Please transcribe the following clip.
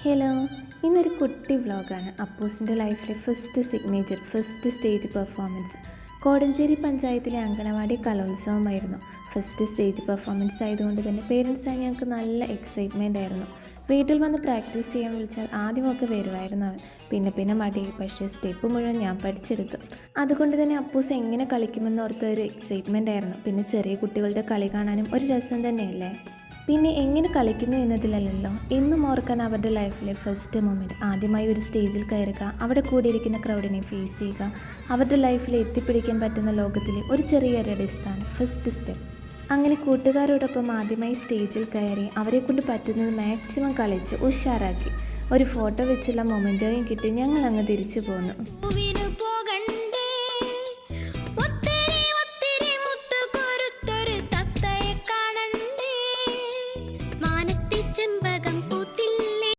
Hello, ഇന്നൊരു കുട്ടി വ്ളോഗാണ്. അപ്പൂസിൻ്റെ ലൈഫിലെ ഫസ്റ്റ് സ്റ്റേജ് പെർഫോമൻസ്. കോടഞ്ചേരി പഞ്ചായത്തിലെ അങ്കണവാടി കലോത്സവമായിരുന്നു. ഫസ്റ്റ് സ്റ്റേജ് പെർഫോമൻസ് ആയതുകൊണ്ട് തന്നെ പേരൻസായി ഞങ്ങൾക്ക് നല്ല എക്സൈറ്റ്മെൻ്റ് ആയിരുന്നു. വീട്ടിൽ വന്ന് പ്രാക്ടീസ് ചെയ്യാൻ വിളിച്ചാൽ ആദ്യമൊക്കെ വരുമായിരുന്നു അവൻ. പിന്നെ മടി. പക്ഷേ സ്റ്റെപ്പ് മുഴുവൻ ഞാൻ പഠിച്ചെടുത്തു. അതുകൊണ്ട് തന്നെ അപ്പൂസ് എങ്ങനെ കളിക്കുമെന്ന് ഓർത്ത ഒരു എക്സൈറ്റ്മെൻ്റ് ആയിരുന്നു. പിന്നെ ചെറിയ കുട്ടികളുടെ കളി കാണാനും ഒരു രസം തന്നെയല്ലേ. പിന്നെ എങ്ങനെ കളിക്കുന്നു എന്നതിലല്ലല്ലോ, എന്നും ഓർക്കാൻ അവരുടെ ലൈഫിലെ ഫസ്റ്റ് മൊമെൻറ്റ്. ആദ്യമായി ഒരു സ്റ്റേജിൽ കയറുക, അവിടെ കൂടിയിരിക്കുന്ന ക്രൗഡിനെ ഫേസ് ചെയ്യുക, അവരുടെ ലൈഫിൽ എത്തിപ്പിടിക്കാൻ പറ്റുന്ന ലോകത്തിലെ ഒരു ചെറിയൊരു അടിസ്ഥാനം ഫസ്റ്റ് സ്റ്റെപ്പ്. അങ്ങനെ കൂട്ടുകാരോടൊപ്പം ആദ്യമായി സ്റ്റേജിൽ കയറി അവരെക്കൊണ്ട് പറ്റുന്നത് മാക്സിമം കളിച്ച് ഉഷാറാക്കി. ഒരു ഫോട്ടോ വെച്ചുള്ള മൊമെൻറ്റോയും കിട്ടി ഞങ്ങൾ അങ്ങ് തിരിച്ചു പോന്നു.